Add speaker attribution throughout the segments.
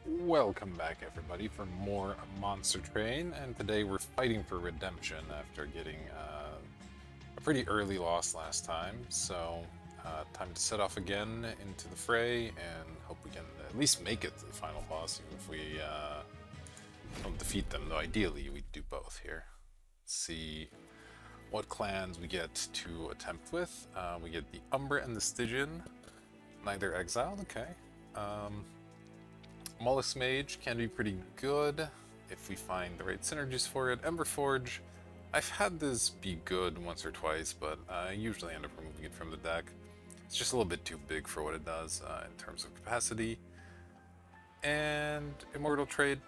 Speaker 1: Welcome back, everybody, for more Monster Train, and today we're fighting for redemption after getting a pretty early loss last time, so time to set off again into the fray and hope we can at least make it to the final boss, even if we don't defeat them, though ideally we'd do both here. Let's see what clans we get to attempt with. We get the Umbra and the Stygian, neither exiled, okay. Mollusk Mage can be pretty good if we find the right synergies for it. Emberforge, I've had this be good once or twice, but I usually end up removing it from the deck. It's just a little bit too big for what it does in terms of capacity. And Immortal Trade,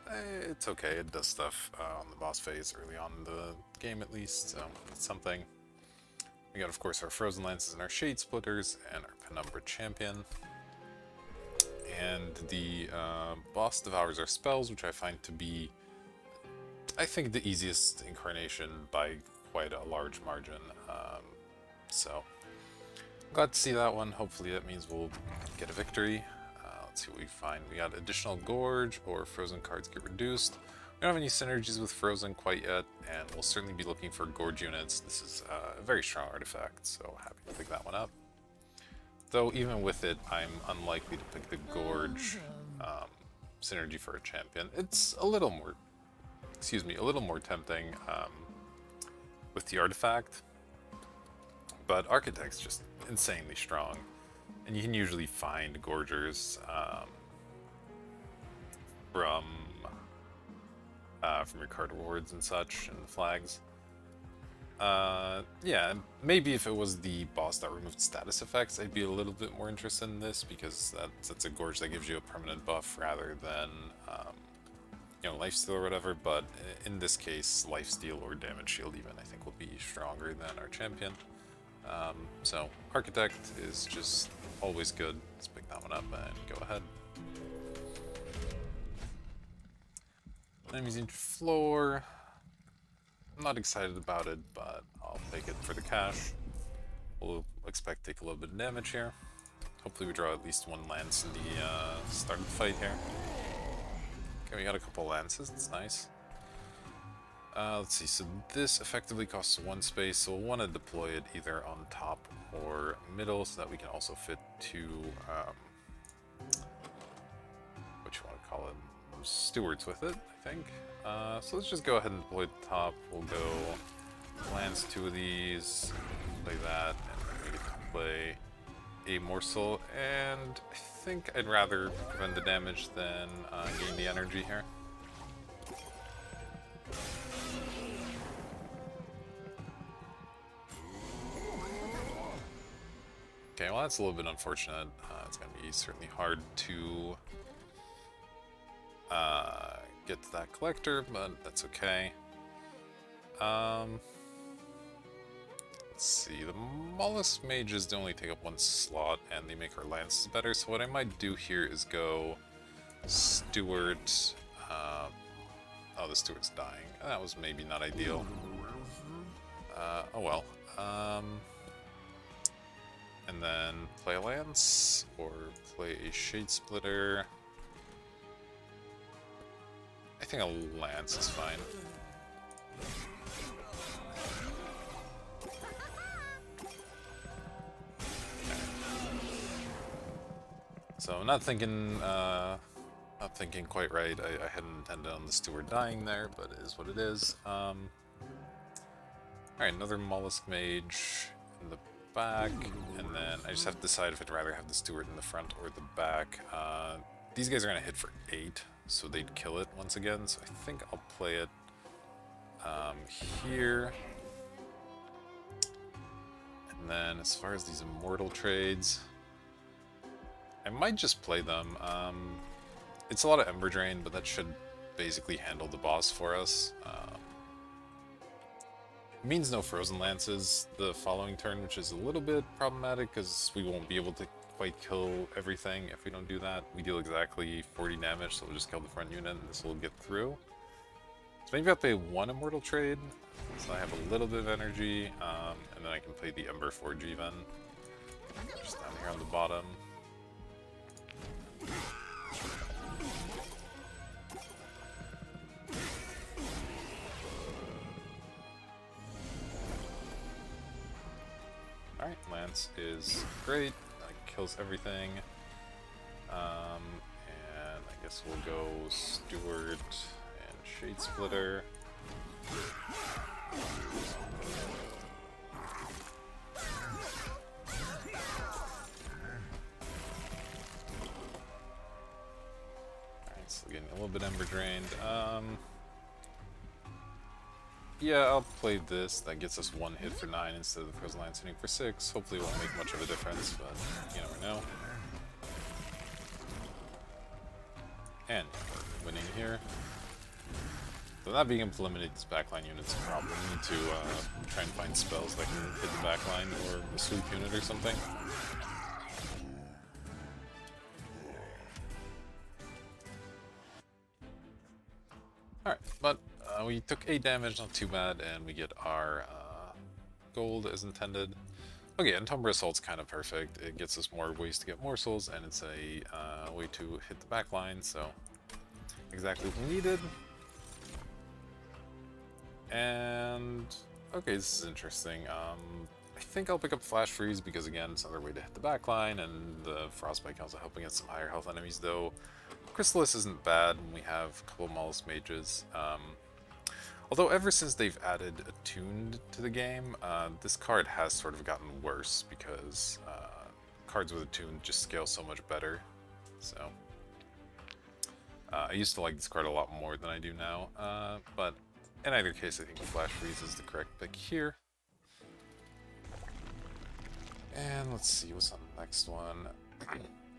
Speaker 1: it's okay, it does stuff on the boss phase early on in the game at least, so it's something. We got, of course, our Frozen Lances and our Shade Splitters and our Penumbra Champion. And the boss devours our spells, which I find to be, I think, the easiest incarnation by quite a large margin. So, glad to see that one. Hopefully that means we'll get a victory. Let's see what we find. We got additional Gorge, or Frozen cards get reduced. We don't have any synergies with Frozen quite yet, and we'll certainly be looking for Gorge units. This is a very strong artifact, so happy to pick that one up. Though even with it, I'm unlikely to pick the Gorge synergy for a champion. It's a little more, a little more tempting with the artifact, but Architect's just insanely strong, and you can usually find Gorgers from your card rewards and such, and the flags. Yeah, maybe if it was the boss that removed status effects, I'd be a little bit more interested in this, because that's a Gorge that gives you a permanent buff rather than, you know, lifesteal or whatever, but in this case, lifesteal or damage shield even, I think will be stronger than our champion. So, Architect is just always good. Let's pick that one up and go ahead. Enemies in floor. I'm not excited about it, but I'll take it for the cash. We'll expect to take a little bit of damage here. Hopefully we draw at least one lance in the start of the fight here. Okay, we got a couple lances, that's nice. Let's see, so this effectively costs one space, so we'll want to deploy it either on top or middle so that we can also fit two, what you want to call it, stewards with it, I think. So let's just go ahead and deploy the top. We'll go lance two of these, play that, and we get to play a morsel. And I think I'd rather prevent the damage than gain the energy here. Okay, well that's a little bit unfortunate. It's going to be certainly hard to get to that collector, but that's okay. Let's see, the Mollusk Mages they only take up one slot and they make our lances better, so what I might do here is go Steward. Oh, the Steward's dying. That was maybe not ideal. Oh well. And then play a lance, or play a Shade Splitter. I think a lance is fine. Okay. So I'm not thinking quite right. I hadn't intended on the Steward dying there, but it is what it is. Alright, another Mollusk Mage in the back, and then I just have to decide if I'd rather have the Steward in the front or the back. These guys are going to hit for 8, so they'd kill it once again, so I think I'll play it here. And then as far as these immortal trades, I might just play them. It's a lot of Ember Drain, but that should basically handle the boss for us. It means no Frozen Lances the following turn, which is a little bit problematic because we won't be able to quite kill everything if we don't do that. We deal exactly 40 damage, so we'll just kill the front unit and this will get through. So maybe I'll play one Immortal Trade, so I have a little bit of energy, and then I can play the Emberforge even. Just down here on the bottom. Alright, Lance is great. Kills everything. And I guess we'll go Steward and Shade Splitter. Alright, so getting a little bit Ember Drained. Yeah, I'll play this. That gets us 1 hit for 9 instead of the Frozen Lance hitting for 6. Hopefully it won't make much of a difference, but you never know. And we're winning here. So not being able to eliminate this backline unit's a problem. We need to try and find spells that can hit the backline or a sweep unit or something. Alright, but we took 8 damage, not too bad, and we get our gold as intended. Okay, and Penumbra Assault's kind of perfect. It gets us more ways to get morsels, and it's a way to hit the back line, so exactly what we needed. And okay, this is interesting. I think I'll pick up Flash Freeze because again, it's another way to hit the back line, and the Frostbite can also help against some higher health enemies, though Chrysalis isn't bad when we have a couple of Mollusk Mages. Although ever since they've added Attuned to the game, this card has sort of gotten worse because cards with Attuned just scale so much better. So I used to like this card a lot more than I do now, but in either case I think Flash Freeze is the correct pick here. And let's see, what's on the next one?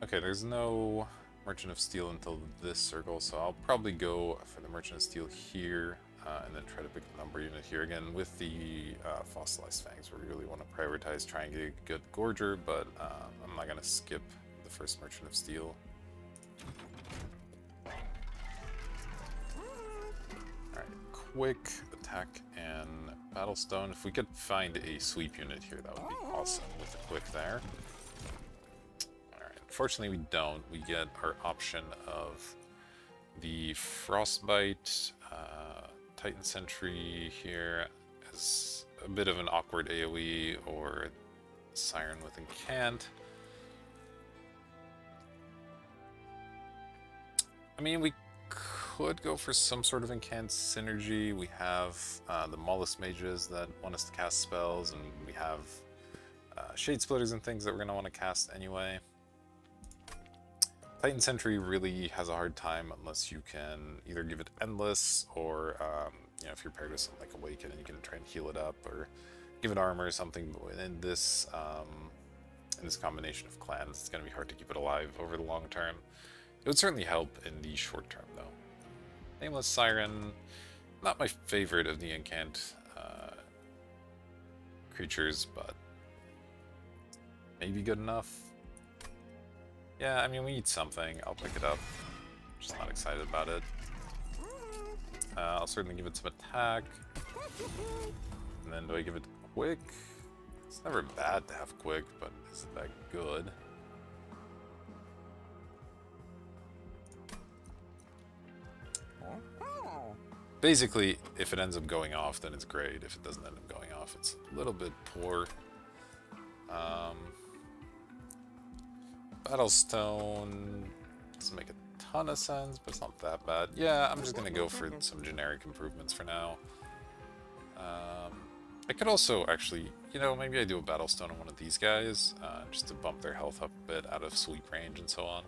Speaker 1: Okay, there's no Merchant of Steel until this circle, so I'll probably go for the Merchant of Steel here. And then try to pick the number unit here again with the Fossilized Fangs, where we really want to prioritize trying to get a good Gorger, but I'm not going to skip the first Merchant of Steel. Alright, quick attack and Battlestone. If we could find a sweep unit here, that would be awesome with the quick there. Alright, unfortunately we don't. We get our option of the Frostbite, Titan Sentry here as a bit of an awkward AoE, or Siren with Incant. I mean, we could go for some sort of Incant synergy. We have the Mollusk Mages that want us to cast spells, and we have Shade Splitters and things that we're going to want to cast anyway. Titan Sentry really has a hard time unless you can either give it Endless or, you know, if you're paired with something like Awaken and you can try and heal it up, or give it armor or something. But in this combination of clans, it's going to be hard to keep it alive over the long term. It would certainly help in the short term, though. Nameless Siren, not my favorite of the Incant creatures, but maybe good enough. Yeah, I mean, we need something. I'll pick it up. Just not excited about it. I'll certainly give it some attack. And then do I give it quick? It's never bad to have quick, but is it that good? Basically, if it ends up going off, then it's great. If it doesn't end up going off, it's a little bit poor. Battlestone doesn't make a ton of sense, but it's not that bad. Yeah, I'm just gonna go for some generic improvements for now. I could also actually, you know, maybe I do a Battlestone on one of these guys, just to bump their health up a bit out of sweep range and so on.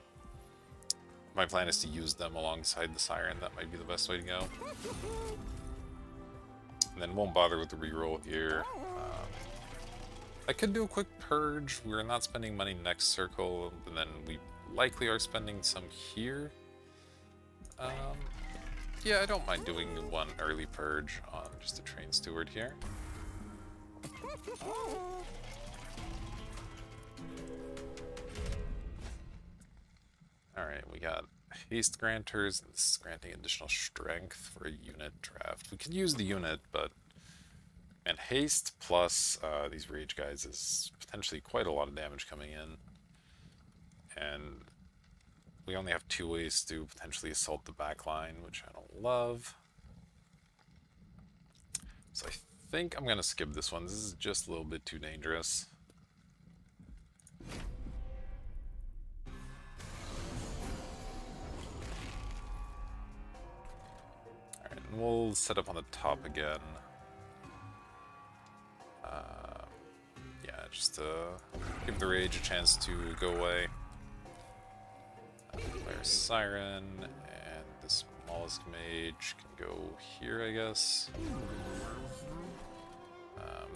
Speaker 1: My plan is to use them alongside the Siren. That might be the best way to go. And then won't bother with the reroll here. I could do a quick purge. We're not spending money next circle, and then we likely are spending some here. Yeah, I don't mind doing one early purge on just a train steward here. Alright, we got haste granters, and this is granting additional strength for a unit draft. We could use the unit, but and haste plus these rage guys is potentially quite a lot of damage coming in. And we only have 2 ways to potentially assault the back line, which I don't love. So I think I'm going to skip this one. This is just a little bit too dangerous. and we'll set up on the top again. Yeah, just to give the rage a chance to go away. Player Siren, and the smallest mage can go here, I guess.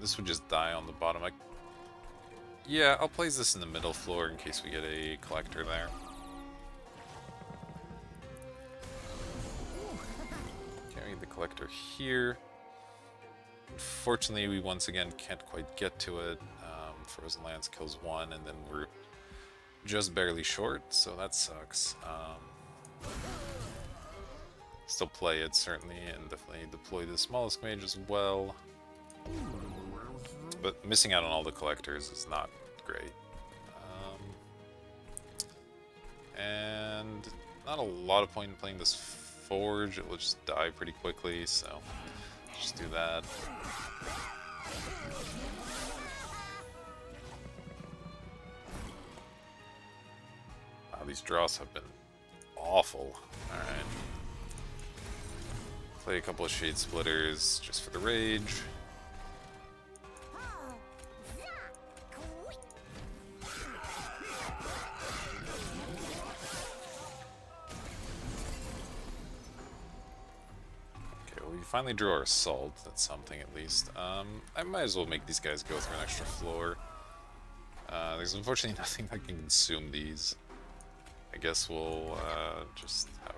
Speaker 1: This would just die on the bottom. Yeah, I'll place this in the middle floor in case we get a collector there. Carry the collector here. Unfortunately, we once again can't quite get to it. Frozen Lance kills one, and then we're just barely short, so that sucks. Still play it, certainly, and definitely deploy the smallest mage as well. But missing out on all the collectors is not great. And not a lot of point in playing this Forge, it will just die pretty quickly, so just do that. Wow, these draws have been awful. Alright. Play a couple of Shade Splitters just for the rage. Finally drew our assault. That's something at least. I might as well make these guys go through an extra floor. There's unfortunately nothing that can consume these. I guess we'll just have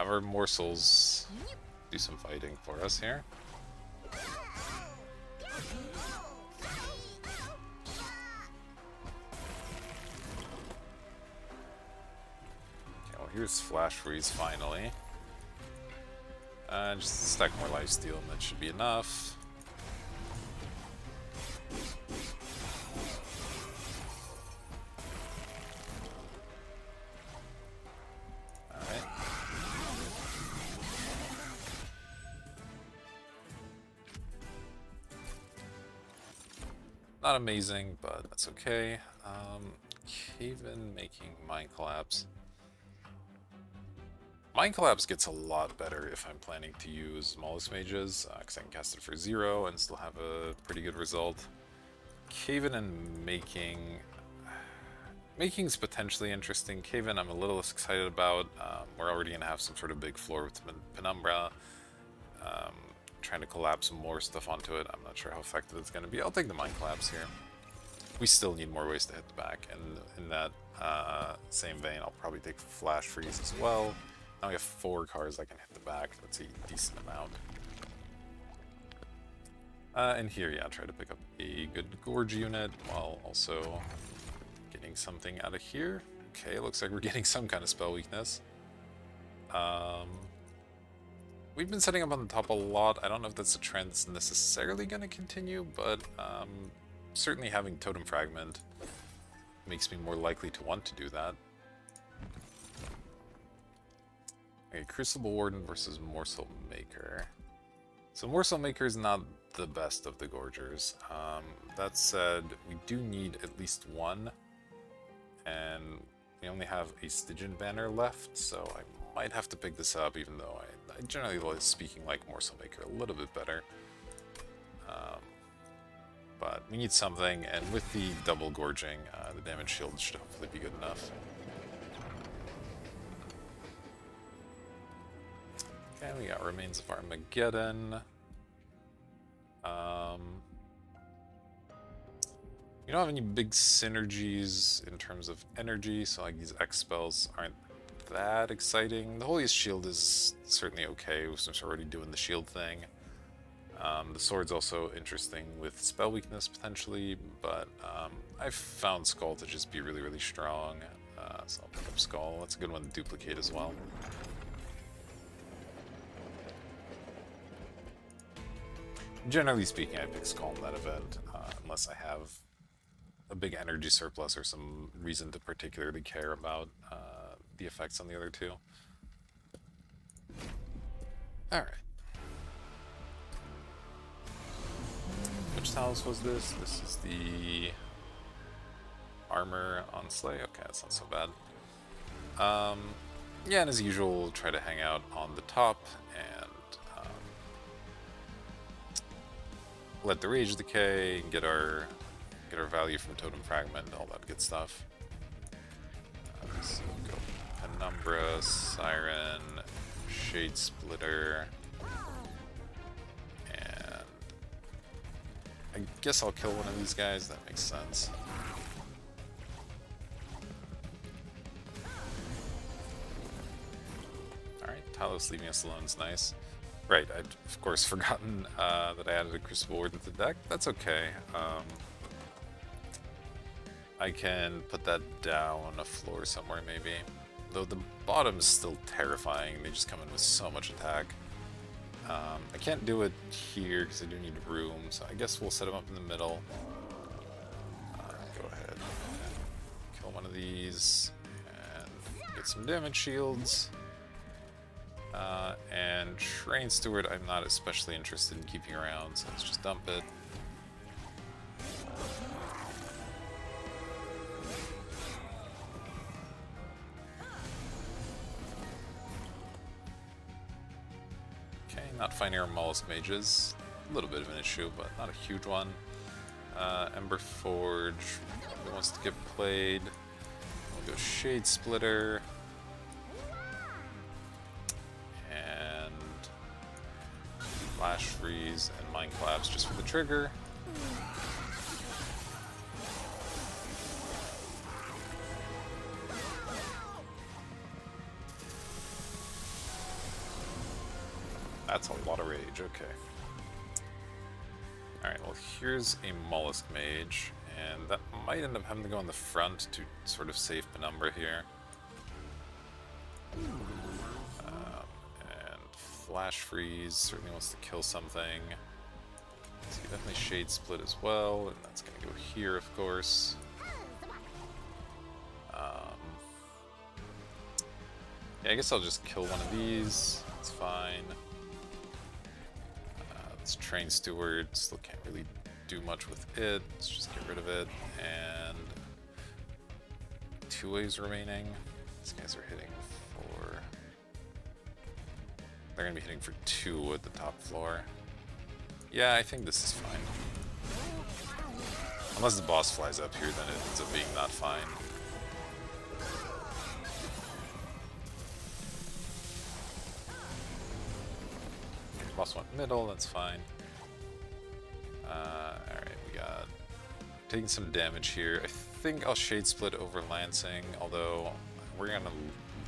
Speaker 1: our morsels do some fighting for us here. Okay, well here's Flash Freeze finally. Just stack more lifesteal and that should be enough. Alright. Not amazing, but that's okay. Cave-in making Mind Collapse. Mind Collapse gets a lot better if I'm planning to use smallest mages, because I can cast it for 0 and still have a pretty good result. Cave-in and Making's potentially interesting. Cave-in I'm a little less excited about. We're already going to have some sort of big floor with Penumbra. Trying to collapse more stuff onto it. I'm not sure how effective it's going to be. I'll take the Mind Collapse here. We still need more ways to hit the back, and in that same vein, I'll probably take Flash Freeze as well. Now we have 4 cards I can hit the back. That's a decent amount. And here, yeah, try to pick up a good Gorge unit while also getting something out of here. Okay, looks like we're getting some kind of spell weakness. We've been setting up on the top a lot. I don't know if that's a trend that's necessarily going to continue, but certainly having Totem Fragment makes me more likely to want to do that. Okay, Crucible Warden versus Morsel Maker. So Morsel Maker is not the best of the Gorgers. That said, we do need at least one, and we only have a Stygian banner left, so I might have to pick this up, even though I generally like speaking like Morsel Maker a little bit better. But we need something, and with the double gorging, the damage shield should hopefully be good enough. Okay, we got Remains of Armageddon. We don't have any big synergies in terms of energy, so like these X spells aren't that exciting. The Holiest Shield is certainly okay, since we're already doing the shield thing. The sword's also interesting with spell weakness potentially, but I've found Skull to just be really, really strong. So I'll pick up Skull. That's a good one to duplicate as well. Generally speaking, I pick Skull in that event, unless I have a big energy surplus or some reason to particularly care about the effects on the other two. Alright. Which house was this? This is the armor on Slay. Okay, that's not so bad. Yeah, and as usual, we'll try to hang out on the top and let the rage decay and get our value from totem fragment, all that good stuff. So go Penumbra, Siren, Shade Splitter, and I guess I'll kill one of these guys. That makes sense. Alright, Talos leaving us alone is nice. Right, I'd of course forgotten that I added a Crucible Ward into the deck. That's okay. I can put that down on a floor somewhere maybe. Though the bottom is still terrifying, they just come in with so much attack. I can't do it here because I do need room, so I guess we'll set them up in the middle. Go ahead and kill one of these and get some damage shields. And Train Steward I'm not especially interested in keeping around, so let's just dump it. Okay, not finding our Mollusk Mages. A little bit of an issue, but not a huge one. Ember Forge probably wants to get played. We'll go Shade Splitter. Flash Freeze and Mind Collapse just for the trigger. That's a lot of rage, okay. Alright, well here's a Mollusk Mage, and that might end up having to go on the front to sort of save Penumbra here. Flash Freeze certainly wants to kill something. So definitely Shade Split as well, and that's going to go here, of course. Yeah, I guess I'll just kill one of these. It's fine. Let's Train Steward. Still can't really do much with it. Let's just get rid of it. And 2 waves remaining. These guys are hitting for... They're going to be hitting for 2 at the top floor. Yeah, I think this is fine. Unless the boss flies up here, then it ends up being not fine. Boss went middle, that's fine. Alright, we got... taking some damage here. I think I'll Shade Split over Lancing, although we're going to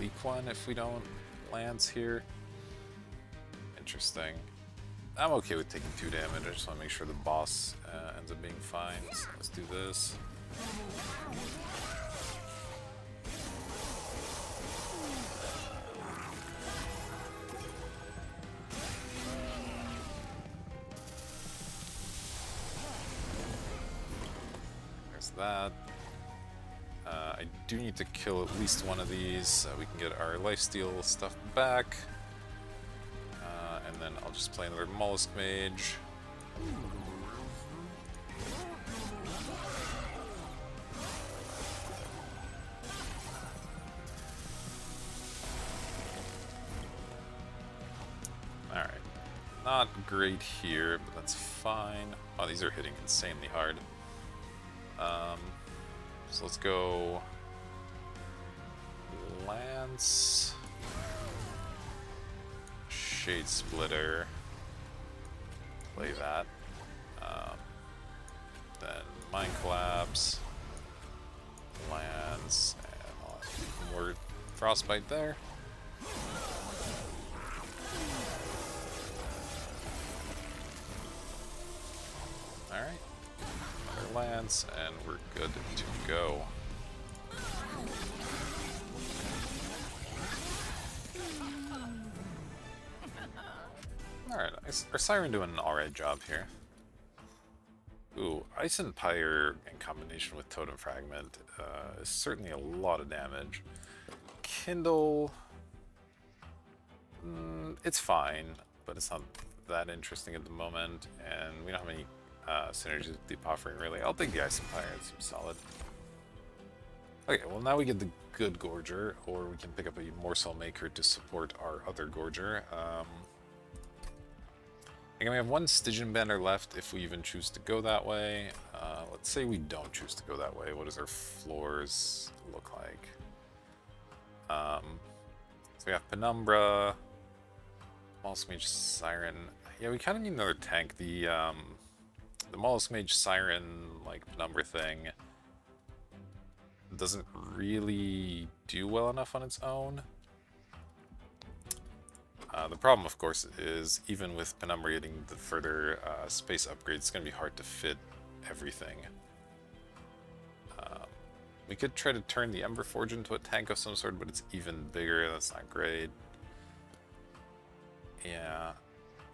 Speaker 1: leak one if we don't Lance here. Interesting. I'm okay with taking 2 damage, I just want to make sure the boss ends up being fine. So let's do this. There's that. I do need to kill at least one of these so we can get our lifesteal stuff back. And then I'll just play another Mollusk Mage. Alright. Not great here, but that's fine. Oh, these are hitting insanely hard. So let's go... Lance... Shade Splitter, play that, then Mind Collapse, Lance, and I'll have more Frostbite there. Alright, another Lance, and we're good to go. Alright, our Siren doing an alright job here. Ooh, Ice and Pyre in combination with Totem Fragment is certainly a lot of damage. Kindle... it's fine, but it's not that interesting at the moment, and we don't have any synergies with Deep Offering really. I'll take the Ice and Pyre, it seems solid. Okay, well now we get the good Gorger, or we can pick up a Morsel Maker to support our other Gorger. Again, we have one Stygian Banner left if we even choose to go that way. Let's say we don't choose to go that way. What does our floors look like? So we have Penumbra, Mollusk Mage Siren. Yeah, we kind of need another tank. The Mollusk Mage Siren, like, Penumbra thing doesn't really do well enough on its own. The problem, of course, is even with Penumbra getting the further space upgrades, it's going to be hard to fit everything. We could try to turn the Ember Forge into a tank of some sort, but it's even bigger. That's not great. Yeah.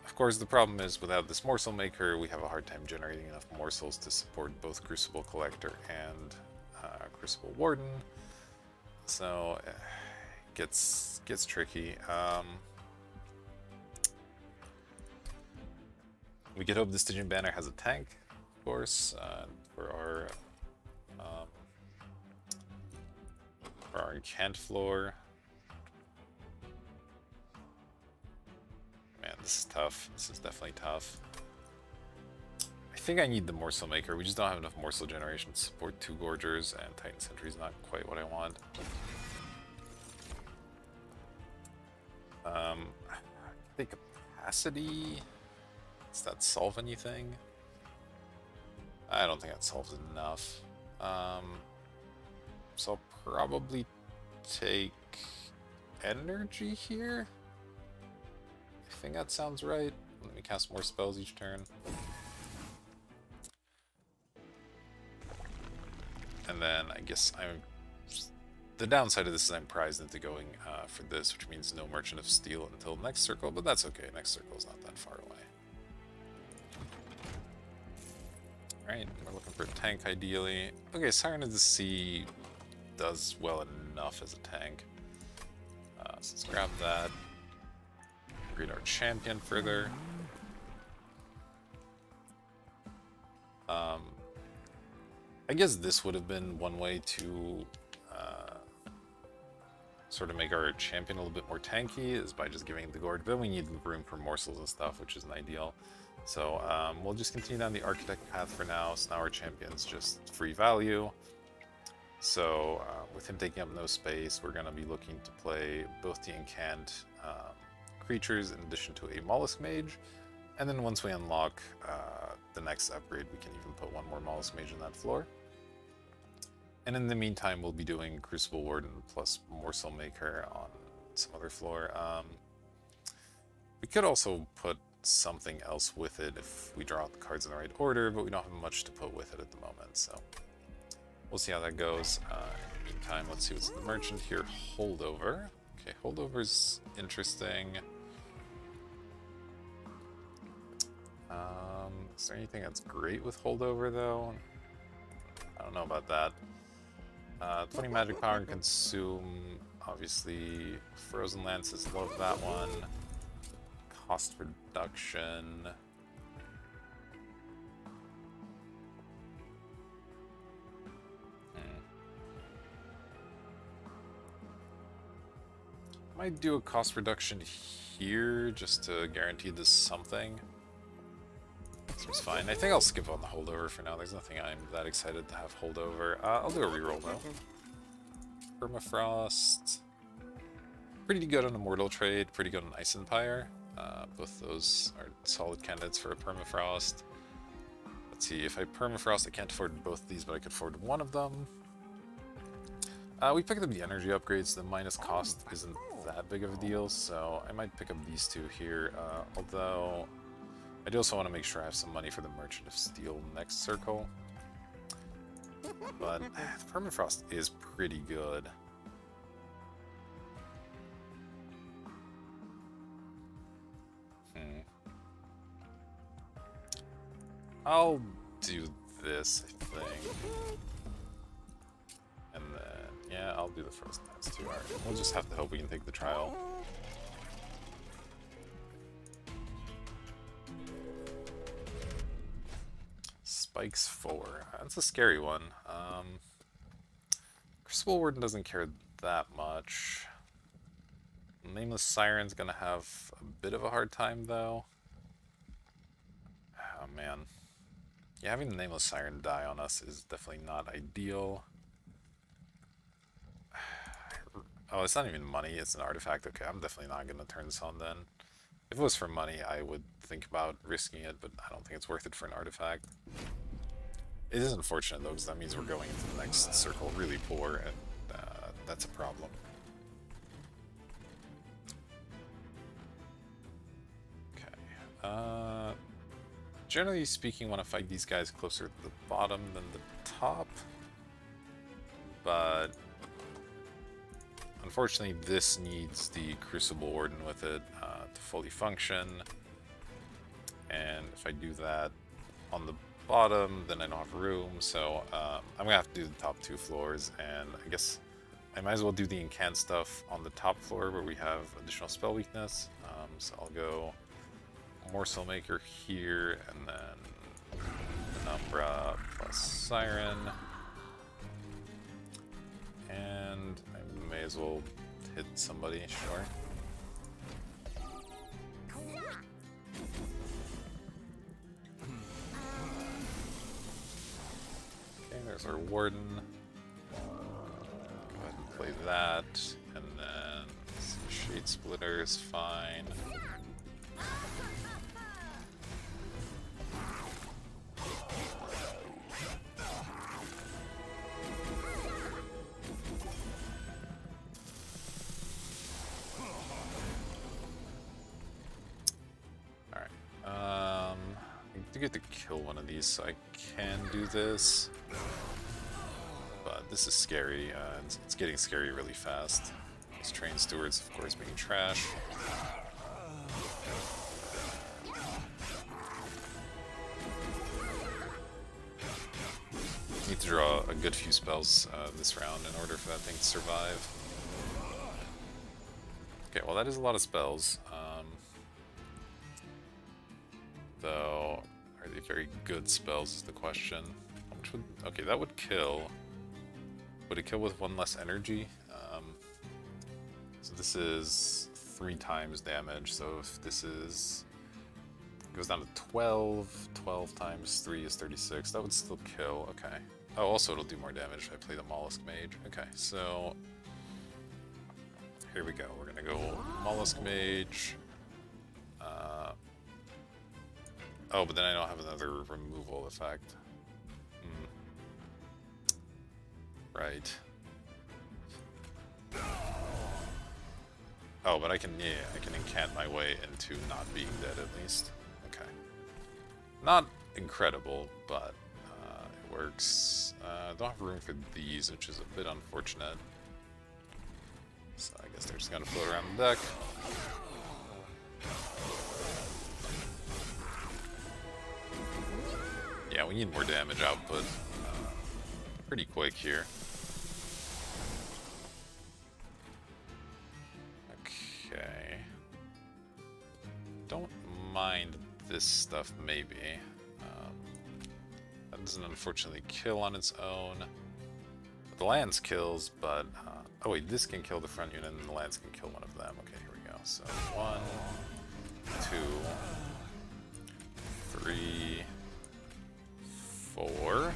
Speaker 1: Of course, the problem is without this Morsel Maker, we have a hard time generating enough morsels to support both Crucible Collector and Crucible Warden. So it gets tricky. We could hope the Stygian Banner has a tank, of course, for our Incant floor. Man, this is tough. This is definitely tough. I think I need the Morsel Maker. We just don't have enough Morsel generation to support 2 Gorgers, and Titan Sentry is not quite what I want. The capacity... Does that solve anything? I don't think that solves enough. So I'll probably take energy here. I think that sounds right. Let me cast more spells each turn. And then I guess the downside of this is I'm prized into going for this, which means no Merchant of Steel until next circle, but that's okay. Next circle is not that far away. Alright, we're looking for a tank ideally. Okay, Siren of the Sea does well enough as a tank. So let's grab that. Upgrade our champion further. I guess this would have been one way to sort of make our champion a little bit more tanky, is by just giving it the Gorg. Then we need room for morsels and stuff, which isn't ideal. So we'll just continue down the Architect path for now. So now our champion's just free value. So with him taking up no space, we're going to be looking to play both the Incant creatures in addition to a Mollusk Mage. And then once we unlock the next upgrade, we can even put one more Mollusk Mage in that floor. And in the meantime, we'll be doing Crucible Warden plus Morsel Maker on some other floor. We could also put something else with it if we draw out the cards in the right order, but we don't have much to put with it at the moment, so we'll see how that goes. In the meantime, let's see what's in the Merchant here. Holdover. Okay, Holdover's interesting. Is there anything that's great with Holdover, though? I don't know about that. 20 magic power and consume. Obviously, Frozen Lances, love that one. Cost reduction. Might do a cost reduction here just to guarantee this something. Seems fine. I think I'll skip on the holdover for now. There's nothing I'm that excited to have holdover. I'll do a reroll though. Permafrost. Pretty good on Immortal Trade, pretty good on Ice Empire. Both those are solid candidates for a Permafrost. Let's see, if I Permafrost, I can't afford both of these, but I could afford one of them. We picked up the energy upgrades. The minus cost isn't that big of a deal, so I might pick up these two here. Although I do also want to make sure I have some money for the Merchant of Steel next circle. But Permafrost is pretty good. I'll do this, I think. And then, yeah, I'll do the Frozen Lands too. Alright, we'll just have to hope we can take the trial. Spikes 4. That's a scary one. Crucible Warden doesn't care that much. Nameless Siren's gonna have a bit of a hard time, though. Oh, man. Yeah, having the Nameless Siren die on us is definitely not ideal. Oh, it's not even money, it's an artifact. Okay, I'm definitely not gonna turn this on then. If it was for money, I would think about risking it, but I don't think it's worth it for an artifact. It is unfortunate, though, because that means we're going into the next circle really poor, and that's a problem. Okay. Generally speaking, I want to fight these guys closer to the bottom than the top. But unfortunately, this needs the Crucible Warden with it to fully function. And if I do that on the bottom, then I don't have room. So I'm going to have to do the top 2 floors. And I guess I might as well do the incant stuff on the top floor where we have additional spell weakness. So I'll go Boneshaker here, and then Penumbra plus Siren. And I may as well hit somebody, sure. Okay, there's our Warden. Go ahead and play that, and then Shade Splitter is fine. I get to kill one of these, so I can do this. But this is scary. It's getting scary really fast. These train stewards, of course, being trash. Need to draw a good few spells this round in order for that thing to survive. Okay, well that is a lot of spells. Though, are they very good spells is the question. How much would... Okay, that would kill. Would it kill with 1 less energy? So this is 3 times damage, so if this is... goes down to 12, 12 times 3 is 36, that would still kill, okay. Oh, also it'll do more damage if I play the Mollusk Mage. Okay, so... here we go, we're gonna go Mollusk Mage. Oh, but then I don't have another removal effect. Right. Oh, but I can incant my way into not being dead at least. Okay. Not incredible, but it works. I don't have room for these, which is a bit unfortunate. So I guess they're just gonna float around the deck. Yeah, we need more damage output pretty quick here. Okay. Don't mind this stuff, maybe. That doesn't unfortunately kill on its own. The lands kills, but... oh wait, this can kill the front unit and the lands can kill one of them. Okay, here we go. So 1, 2, 3... 4.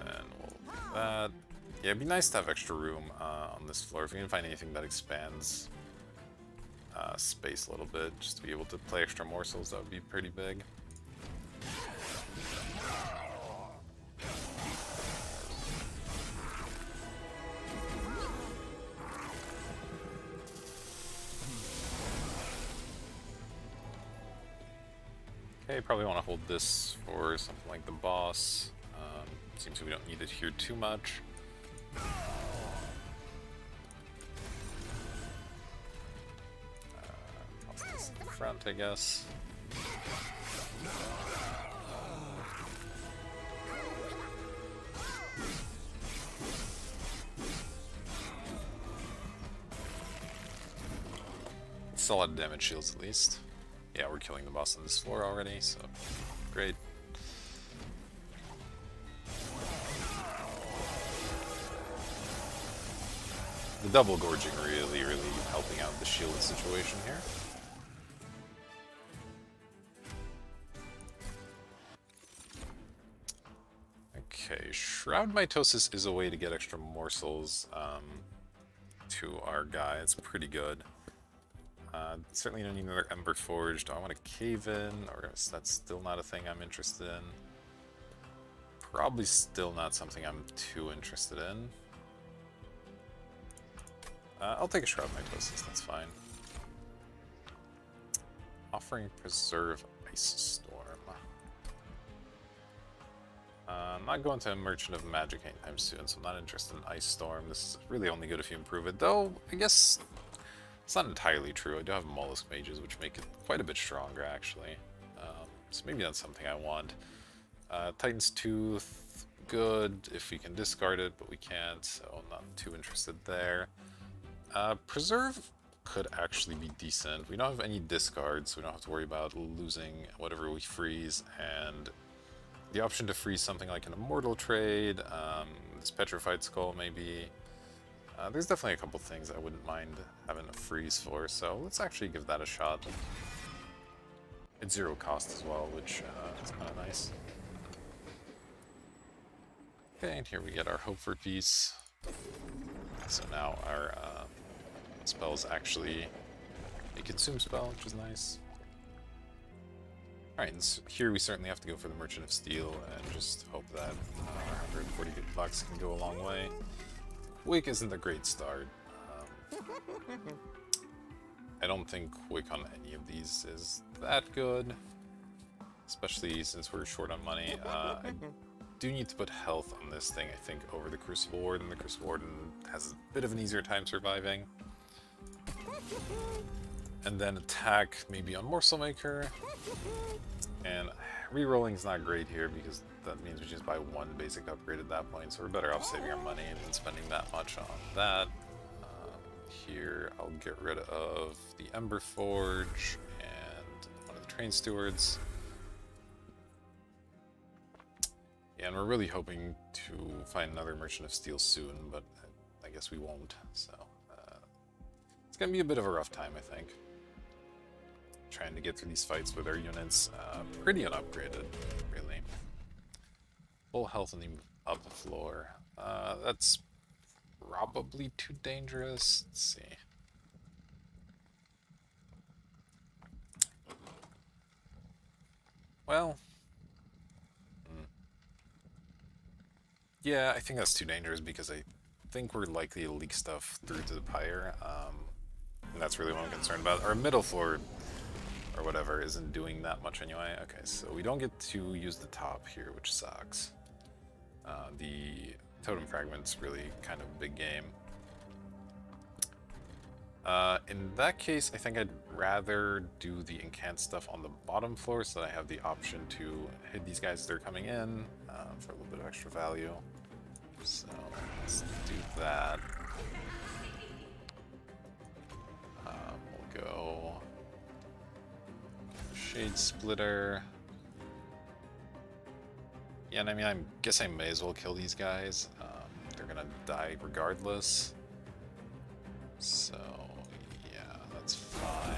Speaker 1: And then we'll do that. Yeah, it'd be nice to have extra room on this floor. If we can find anything that expands space a little bit, just to be able to play extra morsels, that would be pretty big. Okay, probably want to hold this for something like the boss. Seems we don't need it here too much. Toss this in the front, I guess. It's a lot of damage shields at least. Yeah, we're killing the boss on this floor already, so great. the double gorging really, really helping out the shielded situation here. Okay, Shroud Mitosis is a way to get extra morsels to our guy. It's pretty good. Certainly don't need another Ember Forge. Do I want to cave in, or is that still not a thing I'm interested in? Probably still not something I'm too interested in. I'll take a Shroud Mitosis, that's fine. Offering Preserve Ice Storm. I'm not going to Merchant of Magic anytime soon, so I'm not interested in Ice Storm. This is really only good if you improve it, though I guess it's not entirely true. I do have Mollusk Mages, which make it quite a bit stronger, actually. So maybe that's something I want. Titan's Tooth, good if we can discard it, but we can't, so I'm not too interested there. Preserve could actually be decent. We don't have any discards, so we don't have to worry about losing whatever we freeze, and the option to freeze something like an Immortal Trade, this Petrified Skull maybe. There's definitely a couple things I wouldn't mind having a freeze for, so let's actually give that a shot. It's 0 cost as well, which is kind of nice. Okay, and here we get our Hope for Peace. So now our spells actually a consume spell, which is nice. Alright, and so here we certainly have to go for the Merchant of Steel and just hope that 140 bucks can go a long way. Quick isn't a great start. I don't think Quick on any of these is that good, especially since we're short on money. I do need to put health on this thing, I think, over the Crucible Warden. The Crucible Warden has a bit of an easier time surviving. And then attack maybe on Morsel Maker. And re-rolling is not great here because that means we just buy one basic upgrade at that point, so we're better off saving our money than spending that much on that. Here I'll get rid of the Ember Forge and one of the Train Stewards. Yeah, and we're really hoping to find another Merchant of Steel soon, but I guess we won't, so it's gonna be a bit of a rough time, I think. Trying to get through these fights with our units pretty unupgraded, really. Full health and even up the floor. That's probably too dangerous. Let's see. Well, yeah, I think that's too dangerous because I think we're likely to leak stuff through to the pyre, and that's really what I'm concerned about. Our middle floor or whatever isn't doing that much anyway. Okay, so we don't get to use the top here, which sucks. The Totem Fragment's really kind of a big game. In that case, I think I'd rather do the incant stuff on the bottom floor so that I have the option to hit these guys as they're coming in for a little bit of extra value. So let's do that. We'll go Shade Splitter. Yeah, and I mean, I guess I may as well kill these guys. They're gonna die regardless. So, yeah, that's fine.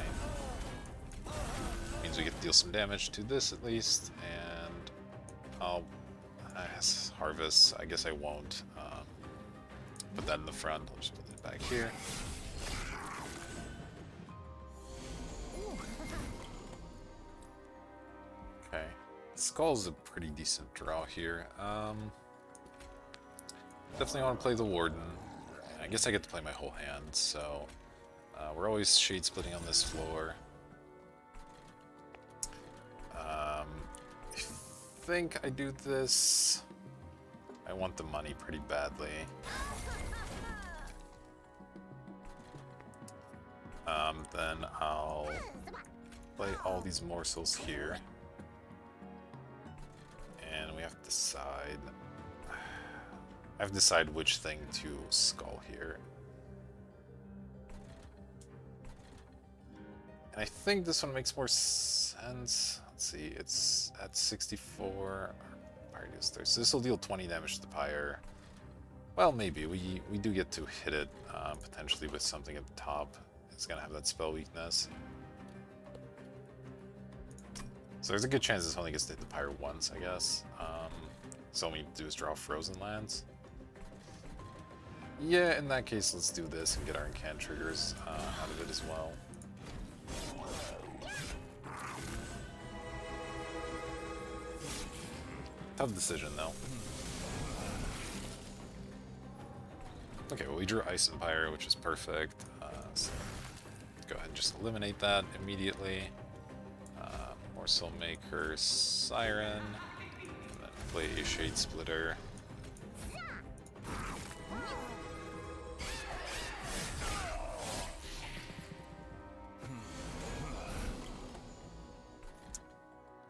Speaker 1: Means we get to deal some damage to this at least, and I'll harvest. I guess I won't put that in the front. I'll just put it back here. Okay, Skull's a pretty decent draw here. Definitely want to play the Warden. I guess I get to play my whole hand, so we're always shade splitting on this floor. I think I do this. I want the money pretty badly. Then I'll play all these morsels here. And we have to decide. I have to decide which thing to skull here. And I think this one makes more sense. Let's see, it's at 64. So this will deal 20 damage to the pyre. Well, maybe. We do get to hit it potentially with something at the top. It's going to have that spell weakness. So there's a good chance this only gets to hit the pyre once, I guess. So all we need to do is draw frozen lands. Yeah, in that case, let's do this and get our incant triggers out of it as well. Tough decision, though. Okay, well, we drew Ice and Pyre, which is perfect. So go ahead and just eliminate that immediately. More Soulmaker, Siren, and then play Shade Splitter.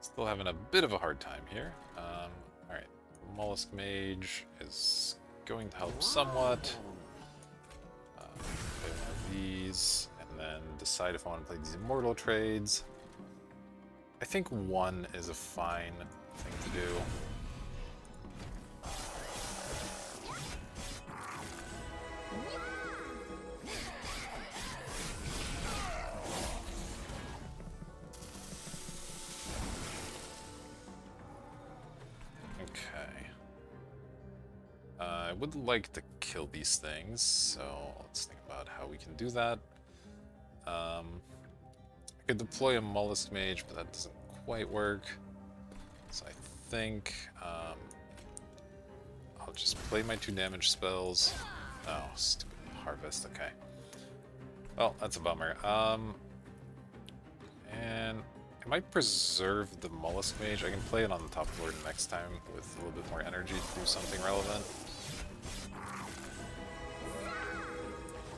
Speaker 1: Still having a bit of a hard time here. Alright, Mollusk Mage is going to help somewhat. Play one of these, and then decide if I want to play these Immortal trades. I think one is a fine thing to do. I would like to kill these things, so let's think about how we can do that. I could deploy a Mollusk Mage, but that doesn't quite work. So I think I'll just play my 2 damage spells. Oh, stupid Harvest, okay. Well, that's a bummer. And I might preserve the Mollusk Mage. I can play it on the top floor next time with a little bit more energy to do something relevant.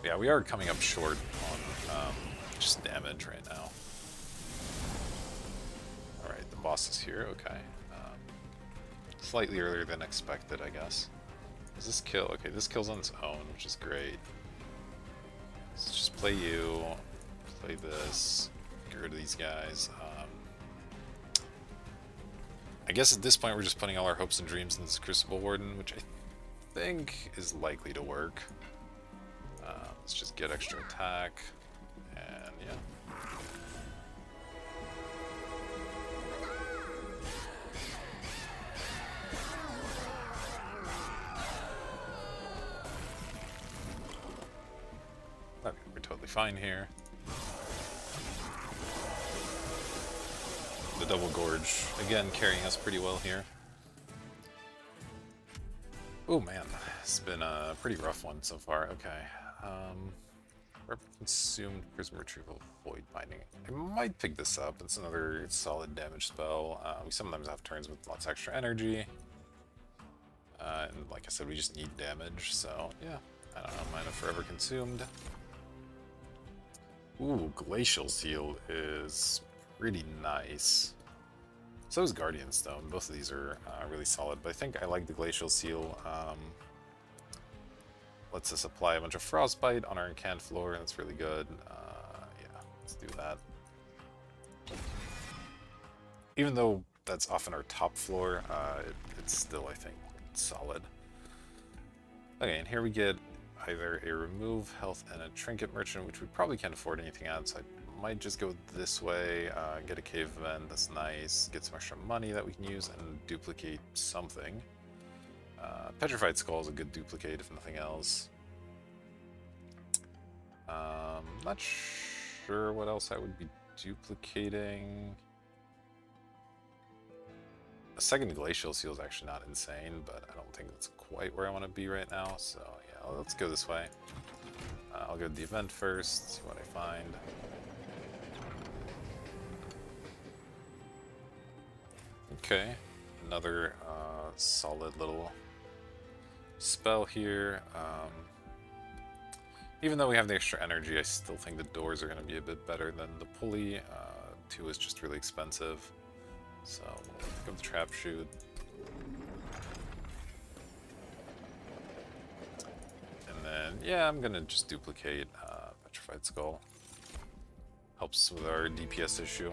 Speaker 1: Yeah, we are coming up short on just damage right now. Alright, the boss is here, okay. Slightly earlier than expected, I guess. Does this kill? Okay, this kills on its own, which is great. Let's just play you, play this, get rid of these guys. I guess at this point we're just putting all our hopes and dreams in this Crucible Warden, which I think is likely to work. Let's just get extra attack, and yeah. Okay, we're totally fine here. The Double Gorge, again, carrying us pretty well here. Oh man, it's been a pretty rough one so far. Okay. Consumed Prism Retrieval, Void Binding. I might pick this up. It's another solid damage spell. We sometimes have turns with lots of extra energy. And like I said, we just need damage, so yeah. I don't know, Mana Forever Consumed. Ooh, Glacial Seal is pretty nice. So is Guardian Stone. Both of these are really solid, but I think I like the Glacial Seal. Lets us apply a bunch of Frostbite on our incant floor, and that's really good. Yeah, let's do that. Even though that's often our top floor, it's still, I think, solid. Okay, and here we get either a Remove, Health, and a Trinket Merchant, which we probably can't afford anything on, so I might just go this way, get a Cave Event, that's nice, get some extra money that we can use, and duplicate something. Petrified Skull is a good duplicate, if nothing else. Not sure what else I would be duplicating. A second Glacial Seal is actually not insane, but I don't think that's quite where I want to be right now, so yeah, let's go this way. I'll go to the event first, see what I find. Okay, another solid little spell here. Even though we have the extra energy, I still think the doors are going to be a bit better than the pulley. 2 is just really expensive. So we'll pick up the Trap Shoot. And then, yeah, I'm going to just duplicate Petrified Skull. Helps with our DPS issue.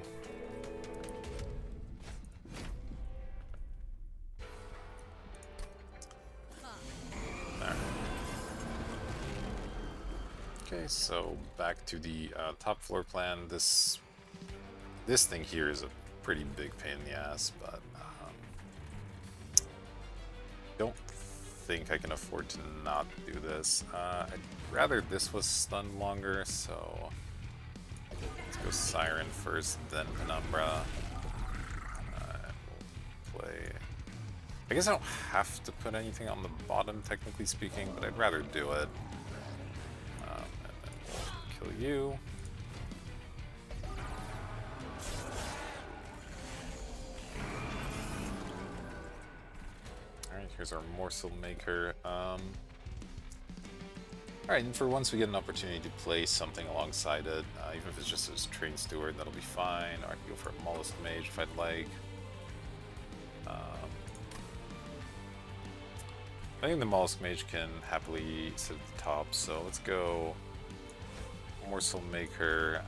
Speaker 1: There. Okay, so back to the top floor plan. This thing here is a pretty big pain in the ass, but don't think I can afford to not do this. I'd rather this was stunned longer, so let's go Siren first, then Penumbra. We'll play. I guess I don't have to put anything on the bottom, technically speaking, but I'd rather do it. And then we'll kill you. Alright, here's our morsel maker. Alright, and for once we get an opportunity to play something alongside it, even if it's just as train steward, that'll be fine. Or I can go for a mollusk mage if I'd like. I think the mollusk mage can happily sit at the top, so let's go morsel maker,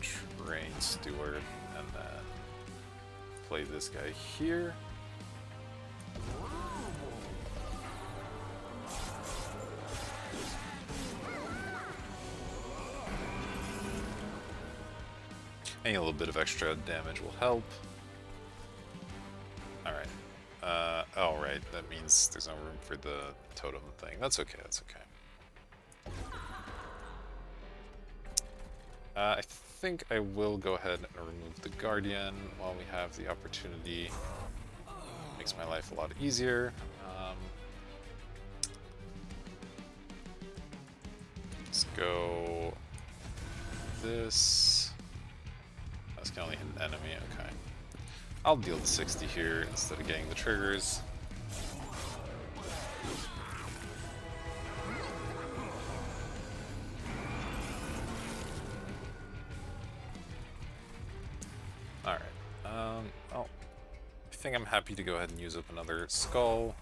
Speaker 1: train steward, and then play this guy here. Any little bit of extra damage will help. Alright. Oh, right. That means there's no room for the totem thing. That's okay, that's okay. I think I will go ahead and remove the Guardian while we have the opportunity. Makes my life a lot easier. Let's go this. This can only hit an enemy, okay. I'll deal the 60 here instead of getting the triggers. Alright, well, I think I'm happy to go ahead and use up another skull.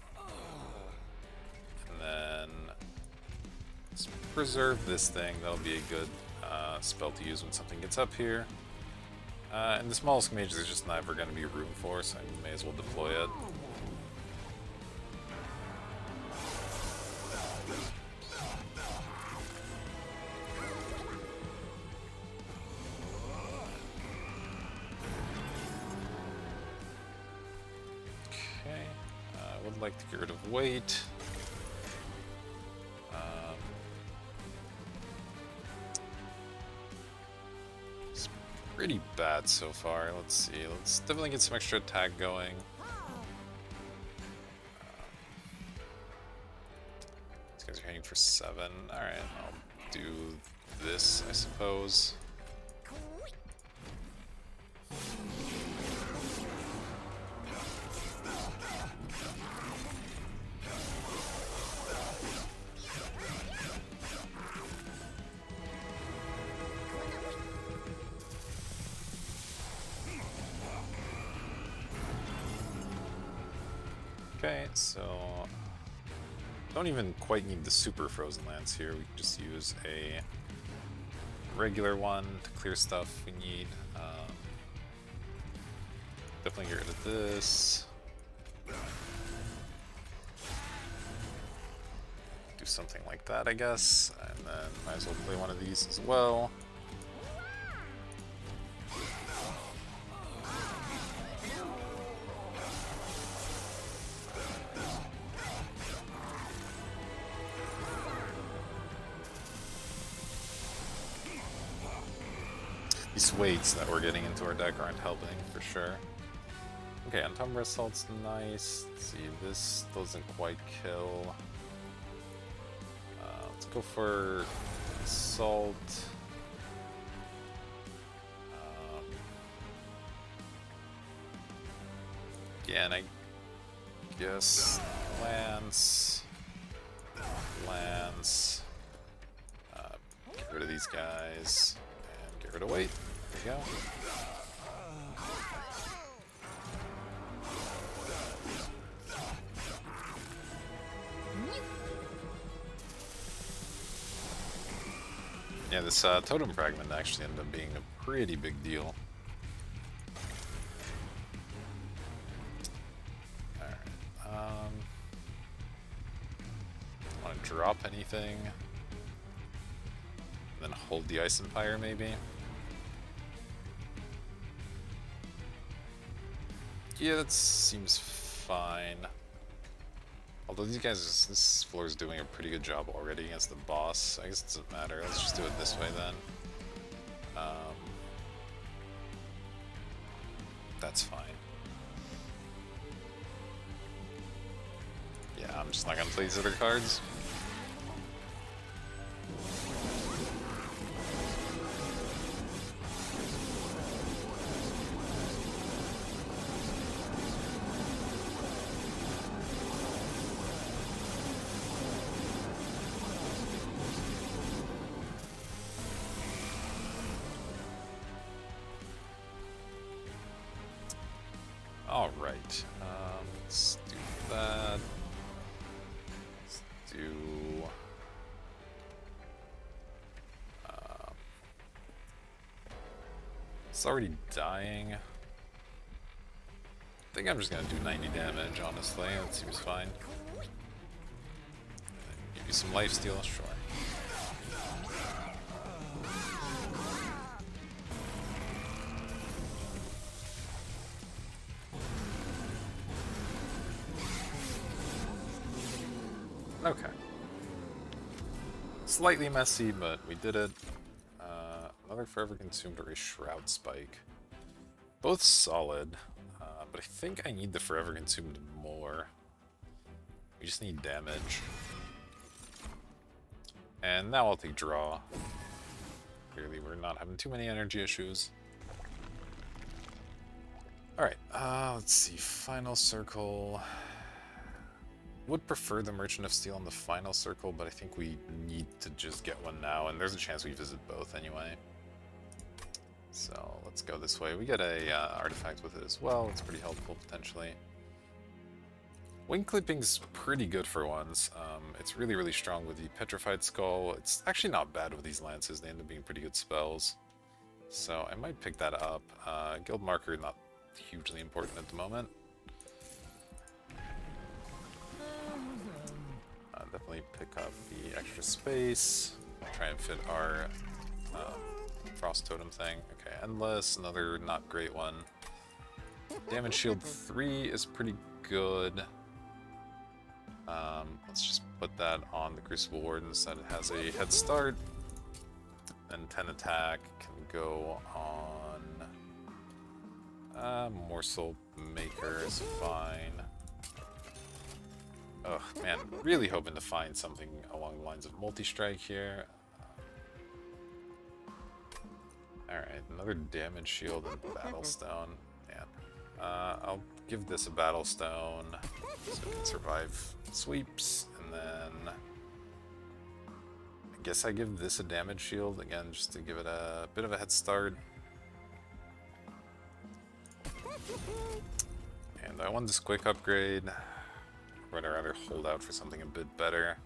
Speaker 1: And then let's preserve this thing, that'll be a good spell to use when something gets up here. And the smallest mage there's just never going to be room for, so I may as well deploy it. Okay, I would like to get rid of weight. Pretty bad so far. Let's see. Let's definitely get some extra attack going. These guys are hitting for 7. Alright, I'll do this, I suppose. Okay, so don't even quite need the super frozen lance here. We can just use a regular one to clear stuff we need. Definitely get rid of this. Do something like that, I guess, and then might as well play one of these as well. These weights that we're getting into our deck aren't helping, for sure. Okay, Penumbra Assault's nice. Let's see, this doesn't quite kill. Let's go for Assault. Yeah, and I guess Lance. Get rid of these guys. Get rid of weight. There you go. Yeah, this totem fragment actually ended up being a pretty big deal. Alright. Want to drop anything? then hold the Ice Empire, maybe? Yeah, that seems fine. Although these guys, this floor is doing a pretty good job already against the boss. I guess it doesn't matter. Let's just do it this way then. That's fine. Yeah, I'm just not gonna play these other cards. Alright, let's do that. Let's do... it's already dying. I think I'm just gonna do 90 damage, honestly. That seems fine. Give you some lifesteal, sure. Okay. Slightly messy, but we did it. Another Forever Consumed or a Shroud Spike. Both solid, but I think I need the Forever Consumed more. We just need damage. And now I'll take draw. Clearly we're not having too many energy issues. Alright, let's see. Final circle. Would prefer the Merchant of Steel in the final circle, but I think we need to just get one now, and there's a chance we visit both anyway. So let's go this way. We get a artifact with it as well. It's pretty helpful potentially. Wing Clipping's pretty good for once. It's really, really strong with the Petrified Skull. It's actually not bad with these lances. They end up being pretty good spells. So I might pick that up. Guild Marker, not hugely important at the moment. Definitely pick up the extra space. Try and fit our Frost Totem thing. Okay, Endless, another not great one. Damage Shield 3 is pretty good. Let's just put that on the Crucible Warden so that it has a head start. And 10 attack can go on Morsel Maker is fine. Ugh, man, really hoping to find something along the lines of multi-strike here. Alright, another damage shield and battle stone. Man. I'll give this a battle stone so it can survive sweeps, and then I guess I give this a damage shield again just to give it a bit of a head start. And I want this quick upgrade. Or I'd rather hold out for something a bit better.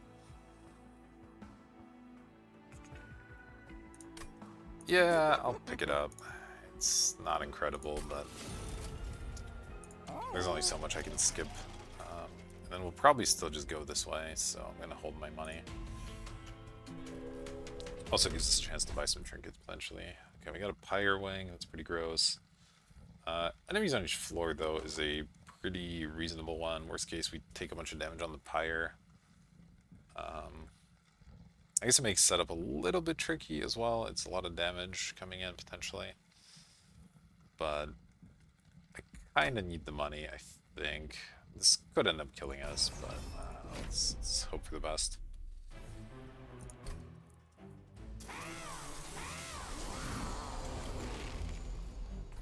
Speaker 1: Yeah, I'll pick it up. It's not incredible, but there's only so much I can skip. And then we'll probably still just go this way, so I'm gonna hold my money. Also gives us a chance to buy some trinkets potentially. Okay, we got a Pyre Wing, that's pretty gross. Enemies on each floor, though, is a pretty reasonable one. Worst case, we take a bunch of damage on the Pyre. I guess it makes setup a little bit tricky as well. It's a lot of damage coming in, potentially. But I kind of need the money, I think. This could end up killing us, but let's hope for the best.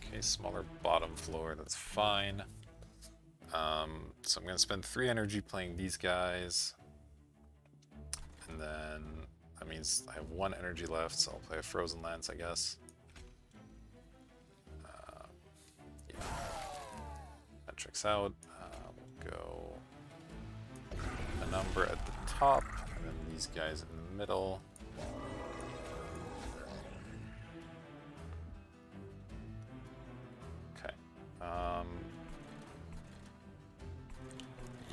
Speaker 1: Okay, smaller bottom floor, that's fine. So I'm going to spend 3 energy playing these guys. And then that means I have 1 energy left, so I'll play a Frozen Lance, I guess. Yeah. That checks out. We'll go Penumbra at the top, and then these guys in the middle. Okay.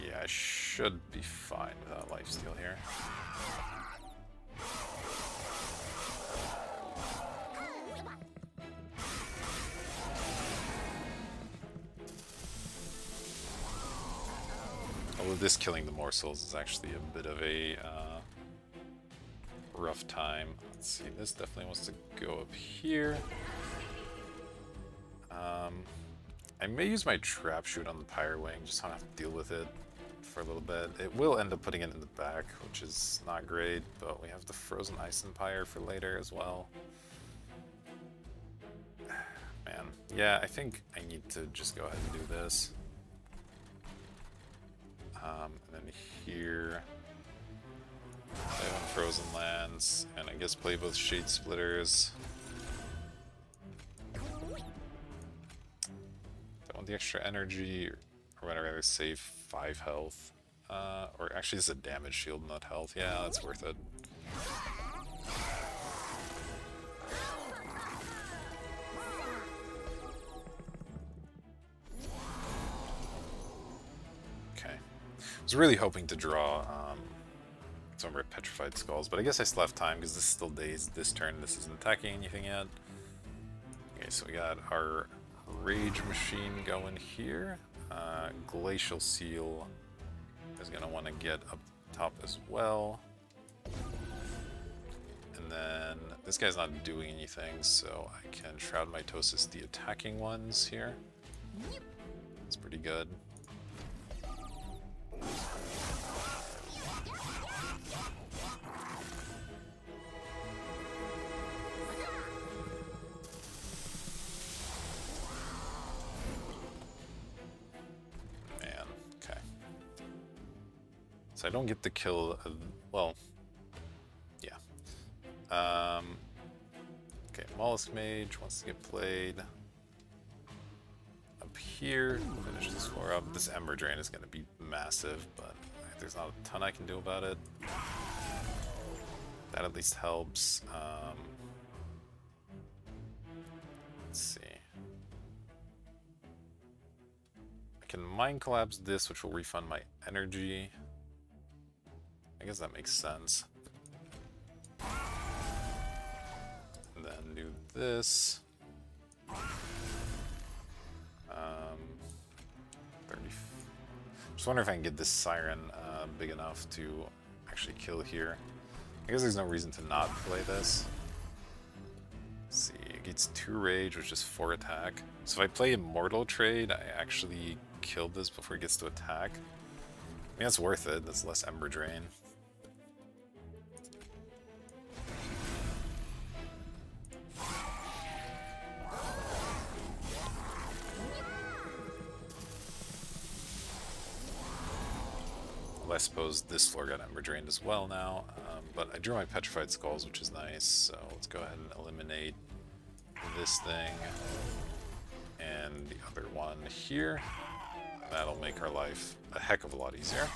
Speaker 1: Yeah, I should be fine without lifesteal here. with this killing the morsels is actually a bit of a rough time. Let's see, this definitely wants to go up here. I may use my trap shoot on the Pyre Wing, just so I don't have to deal with it for a little bit. It will end up putting it in the back, which is not great, but we have the Frozen Ice Empire for later as well. Man, yeah, I think I need to just go ahead and do this. And then here, play on Frozen Lands, and I guess play both Shade Splitters. Do I want the extra energy, or would I rather save 5 health? Or actually it's a damage shield, not health. Yeah, that's worth it. Okay. I was really hoping to draw some of our Petrified Skulls, but I guess I still have time because this is still dazed this turn. This isn't attacking anything yet. Okay, so we got our Rage Machine going here. Glacial Seal is going to want to get up top as well. And then this guy's not doing anything, so I can Shroud Mitosis the attacking ones here. That's pretty good. So I don't get the kill, well, yeah. Okay, Mollusk Mage wants to get played. Up here, finish this floor up. This Ember Drain is going to be massive, but there's not a ton I can do about it. That at least helps. Let's see. I can Mind Collapse this, which will refund my energy. I guess that makes sense. And then do this. 30. Just wonder if I can get this Siren big enough to actually kill here. I guess there's no reason to not play this. Let's see, it gets 2 Rage, which is 4 attack. So if I play Immortal Trade, I actually kill this before it gets to attack. I mean, that's worth it. That's less Ember Drain. I suppose this floor got Ember Drained as well now, but I drew my Petrified Skulls, which is nice, so let's go ahead and eliminate this thing and the other one here. That'll make our life a heck of a lot easier.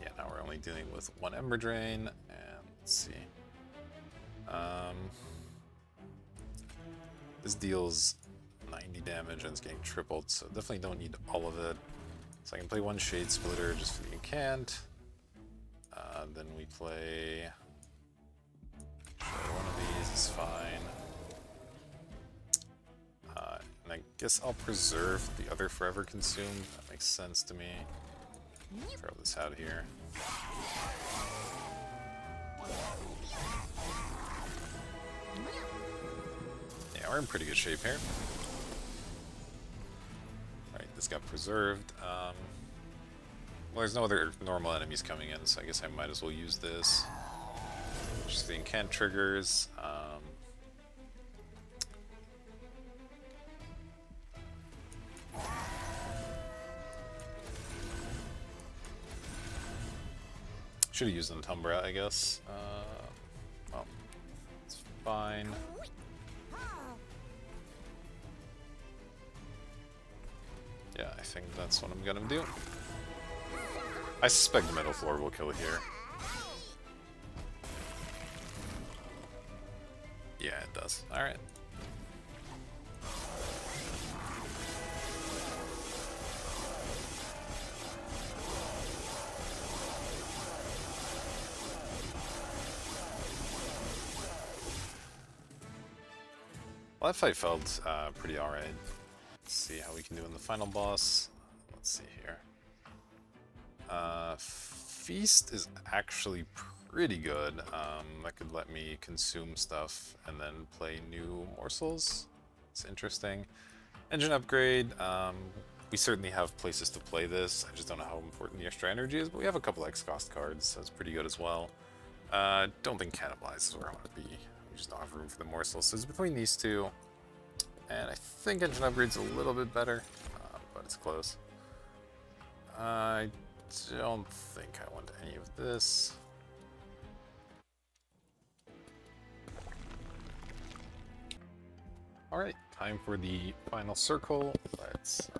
Speaker 1: Yeah, now we're only dealing with 1 Ember Drain, and let's see. This deals 90 damage and it's getting tripled, so definitely don't need all of it. So I can play 1 Shade Splitter just for the incant. Then we play... one of these is fine. And I guess I'll preserve the other Forever Consumed. That makes sense to me. Throw this out here. Yeah, we're in pretty good shape here. Alright, this got preserved. Well, there's no other normal enemies coming in, so I guess I might as well use this. Just the incant triggers. Should have used Penumbra, I guess. Well, it's fine. Yeah, I think that's what I'm gonna do. I suspect the middle floor will kill here. Yeah, it does. Alright. that fight felt pretty alright. Let's see how we can do in the final boss. Let's see here. Feast is actually pretty good. That could let me consume stuff and then play new morsels. It's interesting. Engine upgrade. We certainly have places to play this. I just don't know how important the extra energy is, but we have a couple X-Cost cards, so it's pretty good as well. Don't think Cannibalize is where I want to be. We just don't have room for the morsels. So it's between these two. And I think engine upgrade's a little bit better, but it's close. I don't think I want any of this. Alright, time for the final circle. Let's...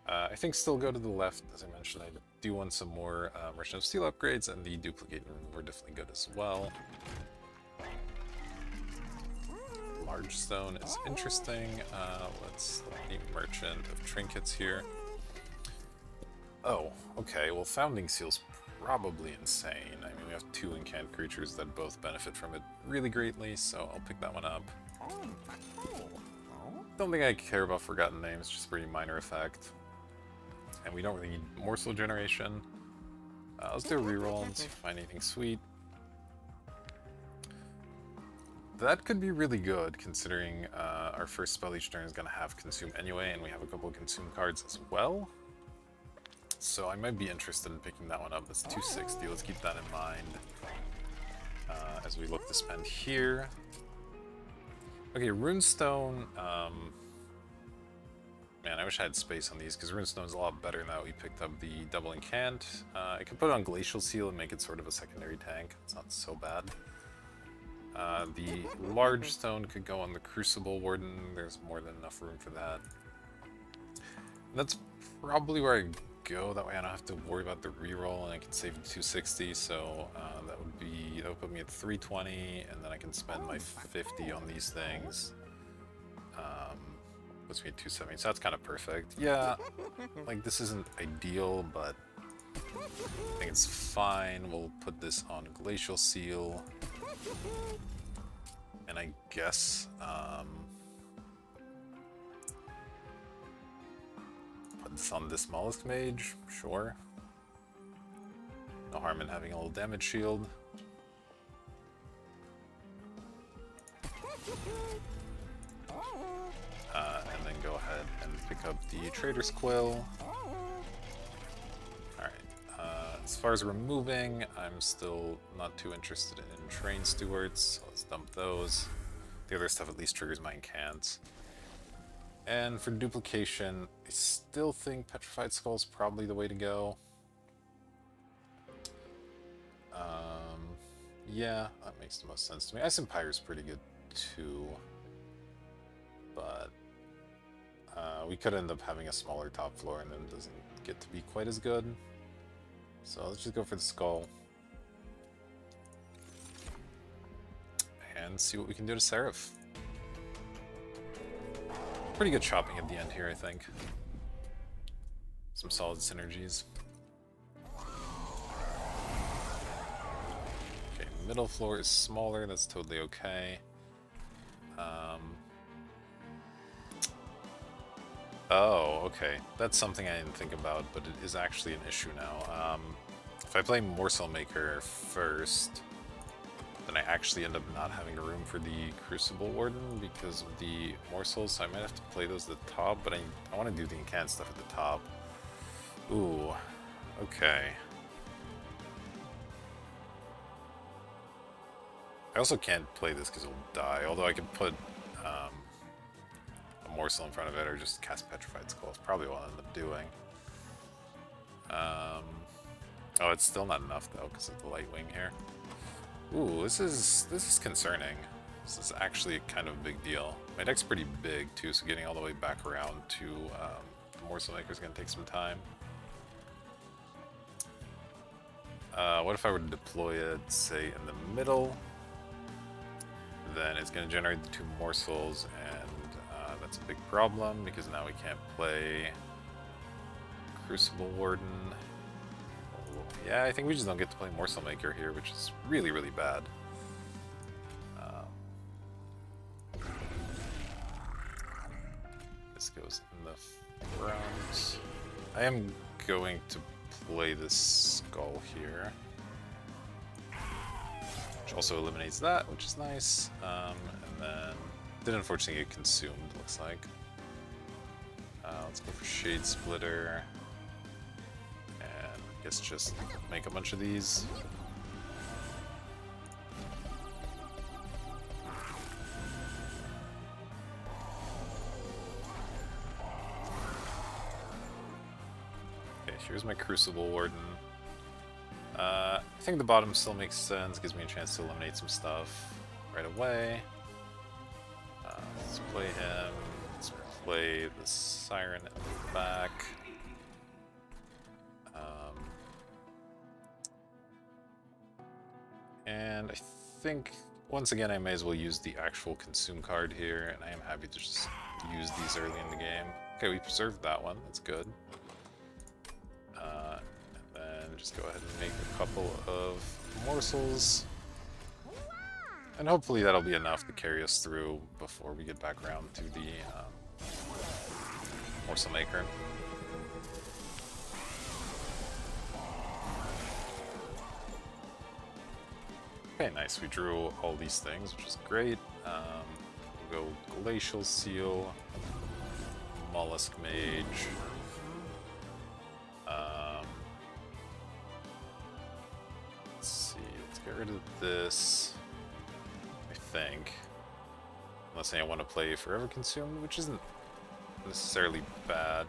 Speaker 1: I think still go to the left. As I mentioned, I do want some more Merchant of Steel upgrades, and the Duplicate Remover definitely good as well. Large Stone is interesting. Let's look at the Merchant of Trinkets here. Oh, okay, well Founding Seal's probably insane. I mean, we have two incant creatures that both benefit from it really greatly, so I'll pick that one up. Don't think I care about Forgotten Names, just a pretty minor effect. And we don't really need morsel generation. Let's do a reroll and see if we find anything sweet. That could be really good, considering our first spell each turn is going to have Consume anyway, and we have a couple of Consume cards as well. So I might be interested in picking that one up. That's 260. Let's keep that in mind as we look to spend here. Okay, Runestone. Man, I wish I had space on these, because Runestone's a lot better now that we picked up the double incant. I could put it on Glacial Seal and make it sort of a secondary tank. It's not so bad. The large stone could go on the Crucible Warden. There's more than enough room for that. And that's probably where I go. That way I don't have to worry about the reroll, and I can save the 260. So that would put me at 320, and then I can spend my 50 on these things. Puts me at 270. So that's kind of perfect. Yeah, like this isn't ideal, but I think it's fine. We'll put this on Glacial Seal. And I guess put this on this Mollusk Mage, sure. No harm in having a little damage shield. And then go ahead and pick up the Trader's Quill. As far as removing, I'm still not too interested in Train Stewards, so let's dump those. The other stuff at least triggers my incants. And for duplication, I still think Petrified Skull is probably the way to go. Yeah, that makes the most sense to me. Ice Empire is pretty good too, but we could end up having a smaller top floor and then it doesn't get to be quite as good. So let's just go for the skull. And see what we can do to Seraph. Pretty good shopping at the end here, I think. Some solid synergies. Okay, middle floor is smaller, that's totally okay. Oh, okay. That's something I didn't think about, but it is actually an issue now. If I play Morsel Maker first, then I actually end up not having room for the Crucible Warden because of the morsels, so I might have to play those at the top, but I want to do the incant stuff at the top. Ooh, okay. I also can't play this because it'll die, although I could put a morsel in front of it or just cast Petrified Skull. It's probably what I'll end up doing. Oh, it's still not enough though because of the light wing here. Ooh, this is concerning. This is actually kind of a big deal. My deck's pretty big too, so getting all the way back around to the Morsel Maker is going to take some time. What if I were to deploy it, say, in the middle? Then it's going to generate the two morsels, and that's a big problem because now we can't play Crucible Warden. Yeah, I think we just don't get to play Morsel Maker here, which is really, really bad. this goes in the front. I am going to play this skull here, which also eliminates that, which is nice. And then did unfortunately get consumed, looks like. Let's go for Shade Splitter, and I guess just make a bunch of these. Okay, here's my Crucible Warden. I think the bottom still makes sense, gives me a chance to eliminate some stuff right away. Let's play him. Let's play the Siren in the back. And I think, once again, I may as well use the actual Consume card here, and I am happy to just use these early in the game. Okay, we preserved that one, that's good. And then just go ahead and make a couple of morsels. And hopefully that'll be enough to carry us through before we get back around to the Morsel Maker. Okay, nice. We drew all these things, which is great. We'll go Glacial Seal, Mollusk Mage. Let's see. Let's get rid of this. I think, unless I want to play Forever Consumed, which isn't necessarily bad.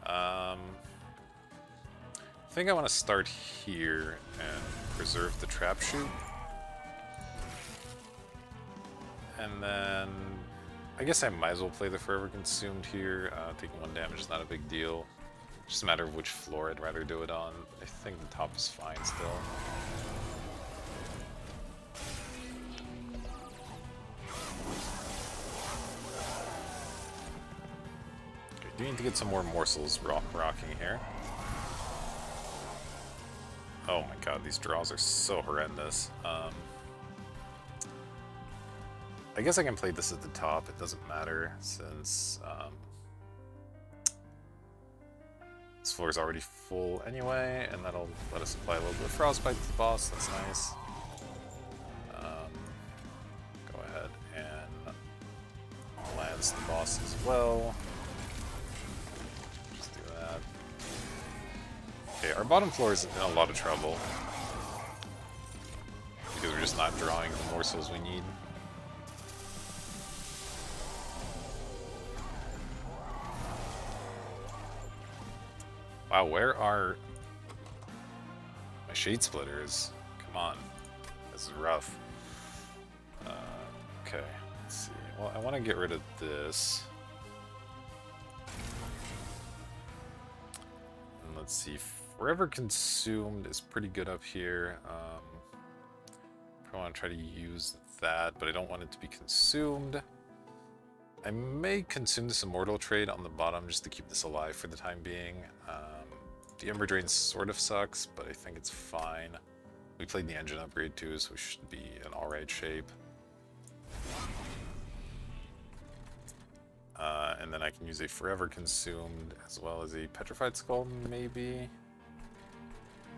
Speaker 1: I think I want to start here and preserve the Trap Shoot. And then I guess I might as well play the Forever Consumed here. Taking 1 damage is not a big deal. Just a matter of which floor I'd rather do it on. I think the top is fine still. Okay, do need to get some more morsels rocking here. Oh my god, these draws are so horrendous. I guess I can play this at the top, it doesn't matter, since this floor is already full anyway, and that'll let us apply a little bit of Frostbite to the boss, that's nice. Go ahead and lance the boss as well. Just do that. Okay, our bottom floor is in a lot of trouble, because we're just not drawing the morsels we need. Wow, where are my Shade Splitters? Come on, this is rough. Okay, let's see. Well, I want to get rid of this. And let's see, Forever Consumed is pretty good up here. I want to try to use that, but I don't want it to be consumed. I may consume this Immortal Trade on the bottom just to keep this alive for the time being. The Ember Drain sort of sucks, but I think it's fine. We played the engine upgrade too, so we should be in alright shape. And then I can use a Forever Consumed as well as a Petrified Skull, maybe.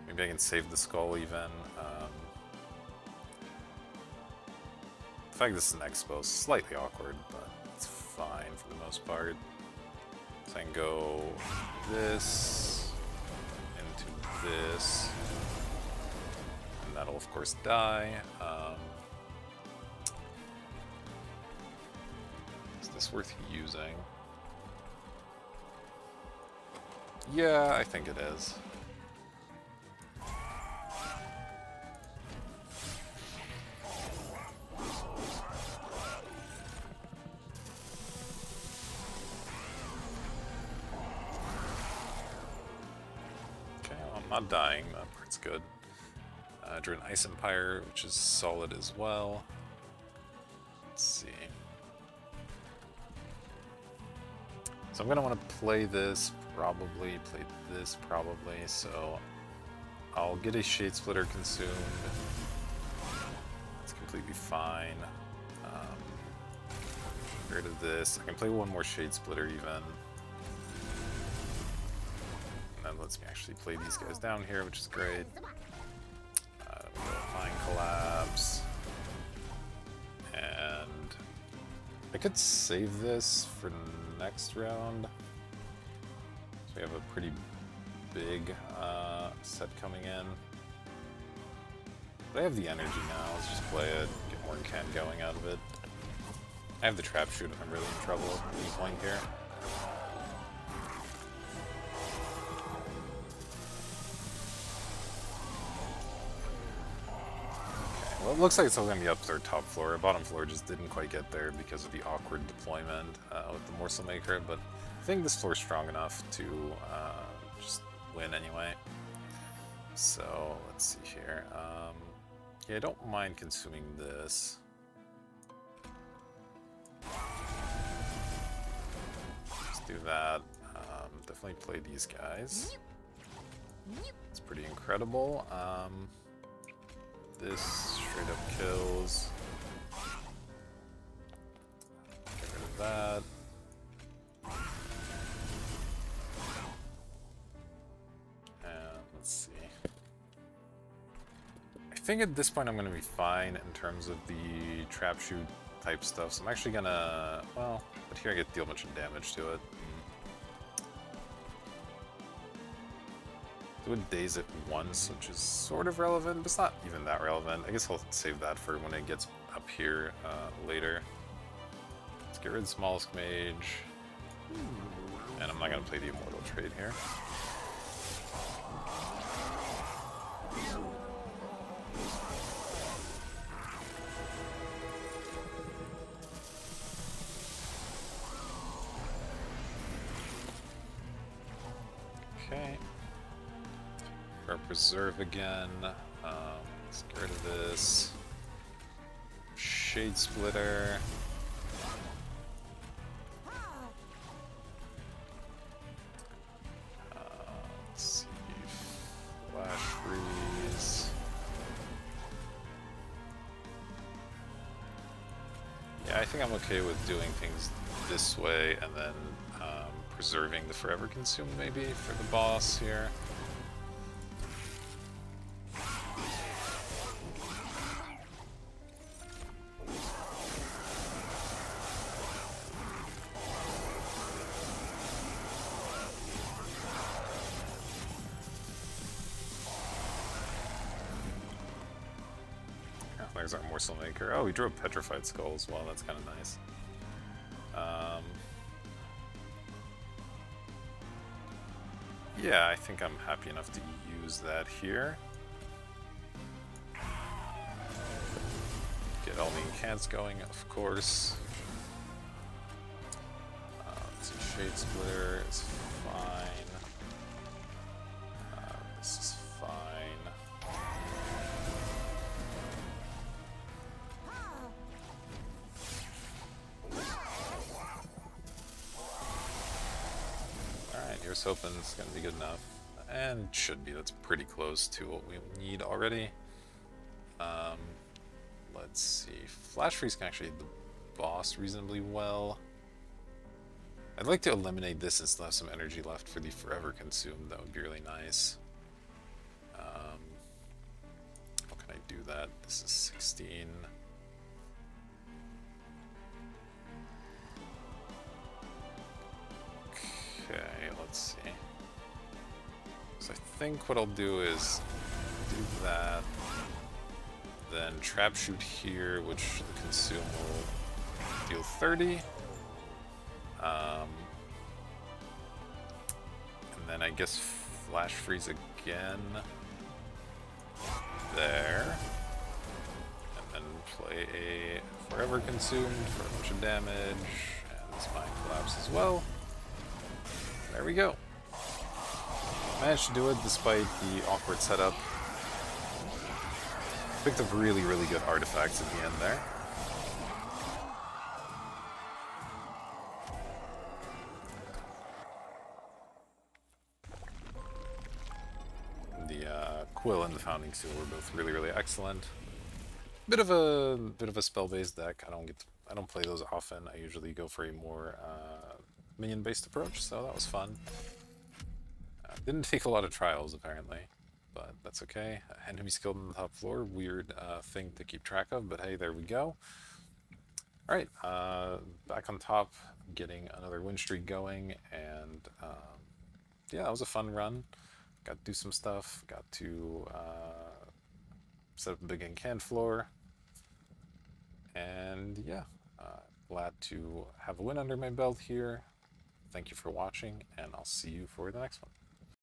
Speaker 1: Maybe I can save the skull even. The fact this is an expo is slightly awkward, but it's fine for the most part. So I can go this into this, and that'll of course die. Is this worth using? Yeah, I think it is. Not dying, that part's good. Drew an Ice Empire, which is solid as well. Let's see. So I'm going to want to play this, probably, play this, probably, so I'll get a Shade Splitter consumed. It's completely fine. Get rid of this. I can play one more Shade Splitter even. And that lets me actually play these guys down here, which is great. Mind Collapse. And I could save this for next round. So we have a pretty big set coming in. But I have the energy now, let's just play it, get more can going out of it. I have the trap shoot if I'm really in trouble at any point here. Okay, well it looks like it's all going to be up to our top floor. Our bottom floor just didn't quite get there because of the awkward deployment with the Morsel Maker, but I think this floor is strong enough to just win anyway. So let's see here. Yeah, I don't mind consuming this. Let's do that. Definitely play these guys. It's pretty incredible. This straight up kills. Get rid of that. And let's see. I think at this point I'm going to be fine in terms of the trap shoot type stuff, so I'm actually gonna, well, but here I get to deal a bunch of damage to it. So it daze it once, which is sort of relevant, but it's not even that relevant. I guess I'll save that for when it gets up here later. Let's get rid of Smallest Mage, and I'm not going to play the Immortal trade here. Okay. Our Preserve again. Let's get rid of this. Shade Splitter. Let's see. Flash Freeze. Yeah, I think I'm okay with doing things this way and then preserving the Forever Consume maybe for the boss here. There's our Morsel Maker. Oh, we drew a Petrified Skull as well, that's kind of nice. Yeah, I think I'm happy enough to use that here. Get all the incants going, of course. Let's see, Shade Splitter is fine. This is fine. Alright, here's hoping it's going to be good enough. And should be, that's pretty close to what we need already. Let's see, Flash Freeze can actually hit the boss reasonably well. I'd like to eliminate this and still have some energy left for the Forever Consume, that would be really nice. How can I do that? This is 16. Okay, let's see. So I think what I'll do is do that, then Trap Shoot here, which the Consume will deal 30. And then I guess Flash Freeze again there. And then play a Forever Consumed for a bunch of damage. And this Mind Collapse as well. There we go. Managed to do it despite the awkward setup. Picked up really, really good artifacts at the end there. The Quill and the Founding Seal were both really, really excellent. Bit of a spell-based deck. I don't get to I don't play those often. I usually go for a more minion-based approach, so that was fun. Didn't take a lot of trials, apparently, but that's okay. Enemies killed on the top floor, weird thing to keep track of, but hey, there we go. Alright, back on top, getting another win streak going, and yeah, that was a fun run. Got to do some stuff, got to set up a big can floor, and yeah, glad to have a win under my belt here. Thank you for watching, and I'll see you for the next one.